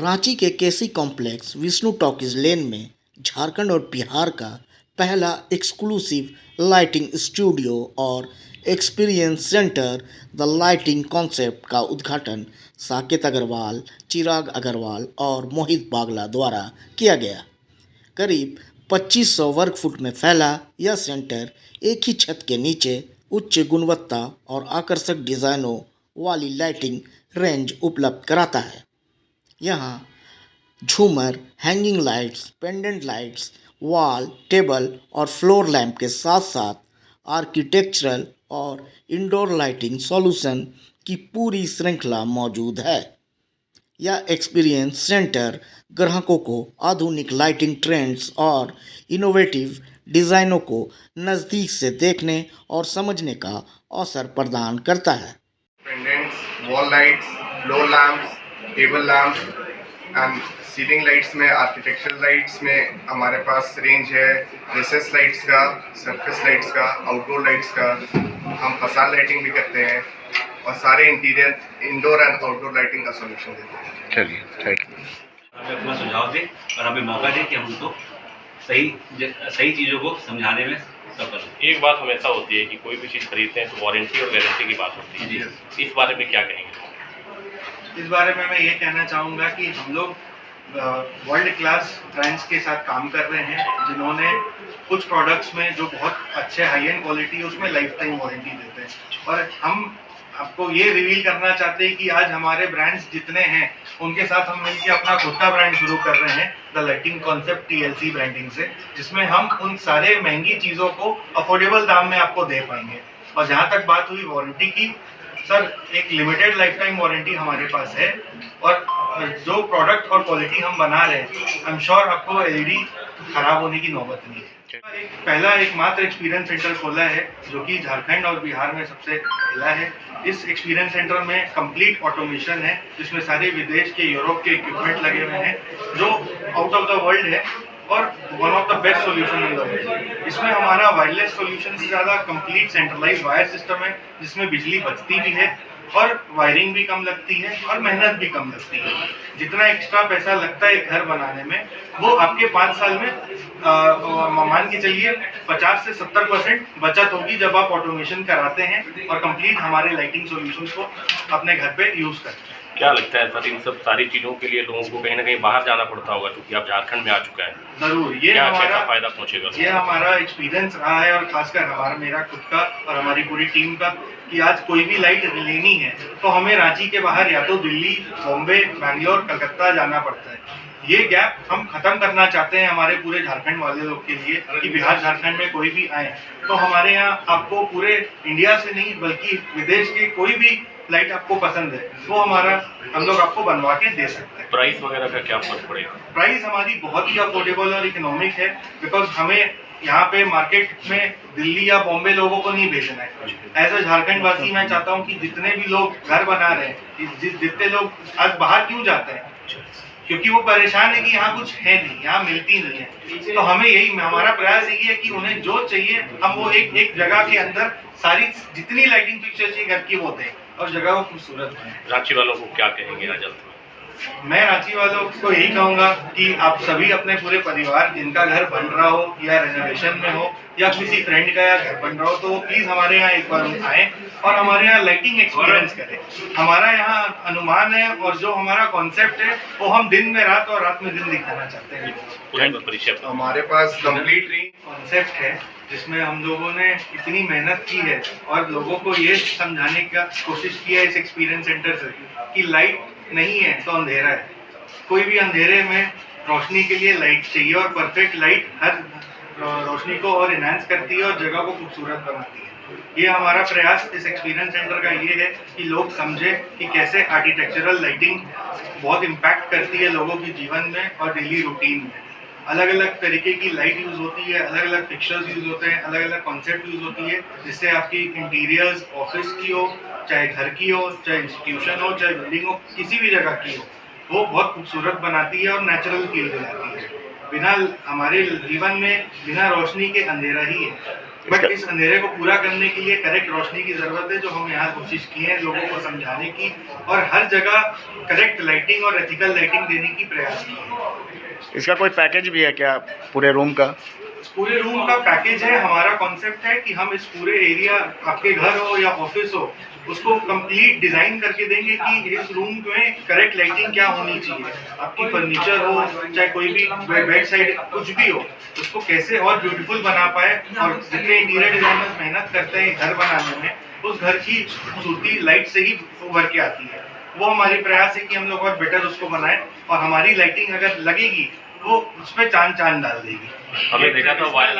रांची के केसी complex Vishnu talkies लेन में झारखंड और बिहार का पहला एक्सक्लूसिव लाइटिंग स्टूडियो और experience centre the lighting concept का उद्घाटन साकेत अग्रवाल, चिराग अग्रवाल और मोहित बागला द्वारा किया गया। करीब 2500 वर्ग फुट में फैला यह सेंटर एक ही छत के नीचे उच्च गुणवत्ता और आकर्षक डिज़ाइनों वाली लाइटिंग रेंज उपलब्ध कराता है। यहाँ झूमर, hanging lights, pendant lights, wall, table और फ्लोर लैंप के साथ साथ आर्किटेक्चरल और इंडोर लाइटिंग सॉल्यूशन की पूरी श्रृंखला मौजूद है। यह एक्सपीरियंस सेंटर ग्राहकों को आधुनिक लाइटिंग ट्रेंड्स और इनोवेटिव डिज़ाइनों को नज़दीक से देखने और समझने का अवसर प्रदान करता है। Pendants, wall lights, floor lamps, table lamps and ceiling lights में आर्किटेक्चरल लाइट्स में हमारे पास रेंज है रिसेस लाइट्स का, सरफेस लाइट्स का, आउटडोर लाइट्स का। हम फसाद लाइटिंग भी करते हैं और सारे interior, indoor and outdoor lighting का सॉल्यूशन देते हैं। चलिए, थैंक यू। हमें अपना सुझाव दें और हमें मौका दें कि हम उनको सही चीज़ों को समझाने में सफल हों। एक बात हमेशा होती है कि कोई भी चीज़ खरीदते हैं तो वारंटी और गारंटी की बात होती है। इस बारे में क्या कहेंगे? इस बारे में मैं ये कहना चाहूँगा कि हम लोग वर्ल्ड क्लास ब्रांड्स के साथ काम कर रहे हैं, जिन्होंने कुछ प्रोडक्ट्स में जो बहुत अच्छे हाई एंड क्वालिटी उसमें लाइफ टाइम वारंटी देते हैं। और हम आपको ये रिवील करना चाहते हैं कि आज हमारे ब्रांड्स जितने हैं उनके साथ हम मिलकर अपना खुद का ब्रांड शुरू कर रहे हैं the lighting concept TLC branding से, जिसमें हम उन सारे महंगी चीज़ों को अफोर्डेबल दाम में आपको दे पाएंगे। और जहाँ तक बात हुई वारंटी की, सर एक लिमिटेड लाइफ टाइम वारंटी हमारे पास है और जो प्रोडक्ट और क्वालिटी हम बना रहे हैं आई एम श्योर आपको LED खराब होने की नौबत नहीं है। पहला एकमात्र एक्सपीरियंस सेंटर खोला है जो कि झारखंड और बिहार में सबसे पहला है। इस एक्सपीरियंस सेंटर में कंप्लीट ऑटोमेशन है, जिसमें सारे विदेश के, यूरोप के इक्विपमेंट लगे हुए हैं जो आउट ऑफ द वर्ल्ड है और one of the best solution in the world. इसमें हमारा वायरलेस सॉल्यूशन से ज़्यादा कंप्लीट सेंट्रलाइज वायर सिस्टम है, जिसमें बिजली बचती भी है और वायरिंग भी कम लगती है और मेहनत भी कम लगती है। जितना एक्स्ट्रा पैसा लगता है घर बनाने में, वो आपके 5 साल में मान के चलिए 50 से 70% बचत होगी जब आप ऑटोमेशन कराते हैं और कंप्लीट हमारे लाइटिंग सॉल्यूशंस को अपने घर पे यूज़ करते हैं। क्या लगता है सर, इन सब सारी चीज़ों के लिए लोगों को कहीं ना कहीं बाहर जाना पड़ता होगा, क्योंकि आप झारखंड में आ चुका है? जरूर, ये क्या हमारा फायदा पहुंचेगा? ये हमारा एक्सपीरियंस रहा है और खासकर मेरा खुद का और हमारी पूरी टीम का कि आज कोई भी लाइट लेनी है तो हमें रांची के बाहर या तो दिल्ली, बॉम्बे, बैंगलोर, कलकत्ता जाना पड़ता है। ये गैप हम खत्म करना चाहते हैं हमारे पूरे झारखंड वाले लोग के लिए कि बिहार झारखंड में कोई भी आए तो हमारे यहाँ आपको पूरे इंडिया से नहीं बल्कि विदेश के कोई भी लाइट आपको पसंद है वो हम लोग आपको बनवा के दे सकते हैं। प्राइस वगैरह का क्या फर्क पड़ेगा? प्राइस हमारी बहुत ही अफोर्डेबल और इकोनॉमिक है, बिकॉज हमें यहाँ पे मार्केट में दिल्ली या बॉम्बे लोगों को नहीं बेचना है। एज अ झारखंड वासी मैं चाहता हूँ कि जितने भी लोग घर बना रहे हैं, जितने लोग आज बाहर क्यों जाते हैं, क्योंकि वो परेशान है कि यहाँ कुछ है नहीं, यहाँ मिलती नहीं है। तो हमारा प्रयास यही है कि उन्हें जो चाहिए हम वो एक जगह के अंदर सारी जितनी लाइटिंग फिक्सर चाहिए घर की वो दें और जगह को खूबसूरत बनाएं। रांची वालों को क्या कहेंगे आज आप? मैं रांची वालों को यही कहूँगा कि आप सभी अपने पूरे परिवार, जिनका घर बन रहा हो या रेनोवेशन में हो या किसी फ्रेंड का या घर बन रहा हो, तो वो प्लीज़ हमारे यहाँ एक बार आएँ और हमारे यहाँ लाइटिंग एक्सपीरियंस करें। हमारा यहाँ अनुमान है और जो हमारा कॉन्सेप्ट है वो हम दिन में रात और रात में दिन दिखाना चाहते हैं। हमारे पास कंप्लीट रेंज कॉन्सेप्ट है जिसमें हम लोगों ने इतनी मेहनत की है और लोगों को ये समझाने का कोशिश की है इस एक्सपीरियंस सेंटर से कि लाइट नहीं है तो अंधेरा है। कोई भी अंधेरे में रोशनी के लिए लाइट चाहिए और परफेक्ट लाइट हर रोशनी को और इनहांस करती है और जगह को खूबसूरत बनाती है। ये हमारा प्रयास इस एक्सपीरियंस सेंटर का ये है कि लोग समझे कि कैसे आर्किटेक्चरल लाइटिंग बहुत इम्पैक्ट करती है लोगों के जीवन में और डेली रूटीन में। अलग अलग तरीके की लाइट यूज़ होती है, अलग अलग फिक्सर्स यूज़ होते हैं, अलग अलग कॉन्सेप्ट यूज़ होती है, जिससे आपकी इंटीरियर्स ऑफिस की हो, चाहे घर की हो, चाहे इंस्टीट्यूशन हो, चाहे बिल्डिंग हो, किसी भी जगह की हो, वो बहुत खूबसूरत बनाती है और नेचुरल फील दिलाती है। हमारे जीवन में बिना रोशनी के अंधेरा ही है। बट इस अंधेरे को पूरा करने के लिए करेक्ट रोशनी की जरूरत है, जो हम यहाँ कोशिश की है लोगों को समझाने की, और हर जगह करेक्ट लाइटिंग और एथिकल लाइटिंग देने की प्रयास की है। इसका कोई पैकेज भी है क्या पूरे रूम का? पूरे रूम का पैकेज है। हमारा कॉन्सेप्ट है कि हम इस पूरे एरिया, आपके घर हो या ऑफिस हो, उसको कंप्लीट डिजाइन करके देंगे कि इस रूम में करेक्ट लाइटिंग क्या होनी चाहिए। आपकी फर्नीचर हो, चाहे कोई भी बेड साइड कुछ भी हो, उसको कैसे और ब्यूटीफुल बना पाए। और जितने इंटीरियर डिजाइनर्स मेहनत करते हैं घर बनाने में, उस घर की खूबसूरती लाइट से ही उभर के आती है। वो हमारी प्रयास है कि हम लोग और बेटर उसको बनाएं, और हमारी लाइटिंग अगर लगेगी वो उस पर चांद चांद डाल देगी। हमने देखा था वायर